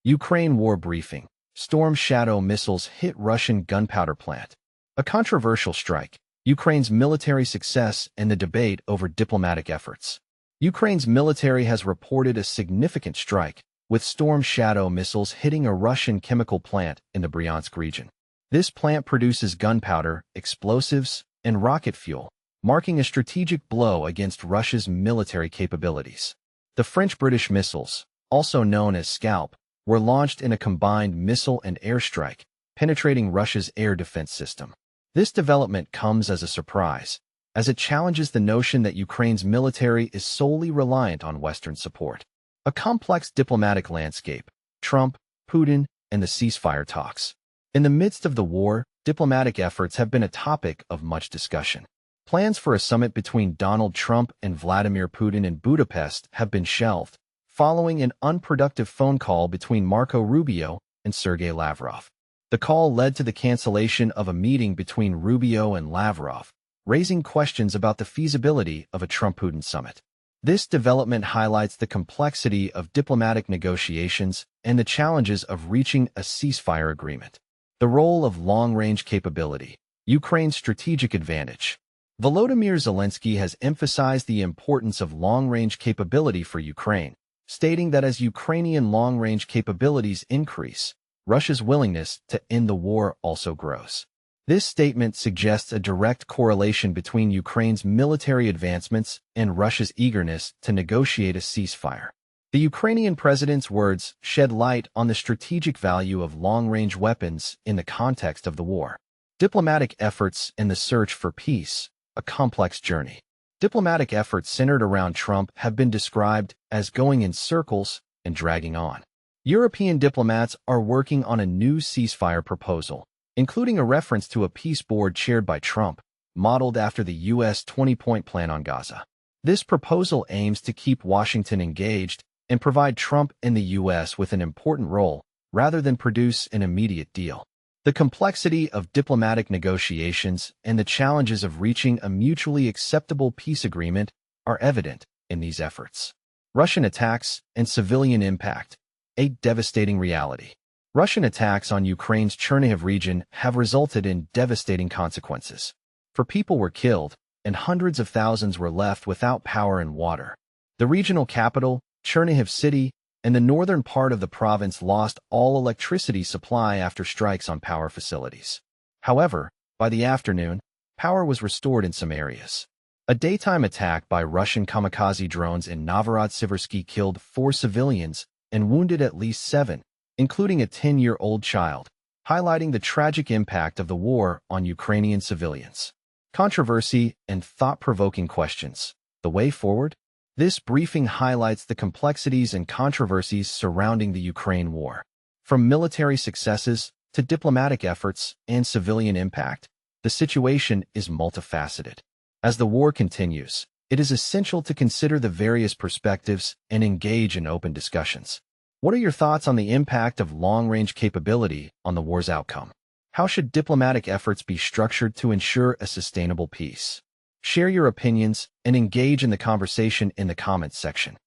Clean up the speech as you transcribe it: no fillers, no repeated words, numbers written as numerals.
Ukraine war briefing. Storm Shadow missiles hit Russian gunpowder plant. A controversial strike. Ukraine's military success and the debate over diplomatic efforts. Ukraine's military has reported a significant strike, with Storm Shadow missiles hitting a Russian chemical plant in the Bryansk region. This plant produces gunpowder, explosives, and rocket fuel, marking a strategic blow against Russia's military capabilities. The French-British missiles, also known as Scalp, were launched in a combined missile and airstrike, penetrating Russia's air defense system. This development comes as a surprise, as it challenges the notion that Ukraine's military is solely reliant on Western support. A complex diplomatic landscape. Trump, Putin, and the ceasefire talks. In the midst of the war, diplomatic efforts have been a topic of much discussion. Plans for a summit between Donald Trump and Vladimir Putin in Budapest have been shelved, following an unproductive phone call between Marco Rubio and Sergei Lavrov. The call led to the cancellation of a meeting between Rubio and Lavrov, raising questions about the feasibility of a Trump-Putin summit. This development highlights the complexity of diplomatic negotiations and the challenges of reaching a ceasefire agreement. The role of long-range capability. Ukraine's strategic advantage. Volodymyr Zelenskyy has emphasized the importance of long-range capability for Ukraine, stating that as Ukrainian long-range capabilities increase, Russia's willingness to end the war also grows. This statement suggests a direct correlation between Ukraine's military advancements and Russia's eagerness to negotiate a ceasefire. The Ukrainian president's words shed light on the strategic value of long-range weapons in the context of the war. Diplomatic efforts in the search for peace, a complex journey. Diplomatic efforts centered around Trump have been described as going in circles and dragging on. European diplomats are working on a new ceasefire proposal, including a reference to a peace board chaired by Trump, modeled after the U.S. 20-point plan on Gaza. This proposal aims to keep Washington engaged and provide Trump and the U.S. with an important role, rather than produce an immediate deal. The complexity of diplomatic negotiations and the challenges of reaching a mutually acceptable peace agreement are evident in these efforts. Russian attacks and civilian impact. A devastating reality. Russian attacks on Ukraine's Chernihiv region have resulted in devastating consequences. People were killed, and hundreds of thousands were left without power and water. The regional capital, Chernihiv City, and the northern part of the province lost all electricity supply after strikes on power facilities. However, by the afternoon, power was restored in some areas. A daytime attack by Russian kamikaze drones in Novorossiysk killed 4 civilians and wounded at least 7, including a 10-year-old child, highlighting the tragic impact of the war on Ukrainian civilians. Controversy and thought-provoking questions. The way forward? This briefing highlights the complexities and controversies surrounding the Ukraine war. From military successes to diplomatic efforts and civilian impact, the situation is multifaceted. As the war continues, it is essential to consider the various perspectives and engage in open discussions. What are your thoughts on the impact of long-range capability on the war's outcome? How should diplomatic efforts be structured to ensure a sustainable peace? Share your opinions and engage in the conversation in the comments section.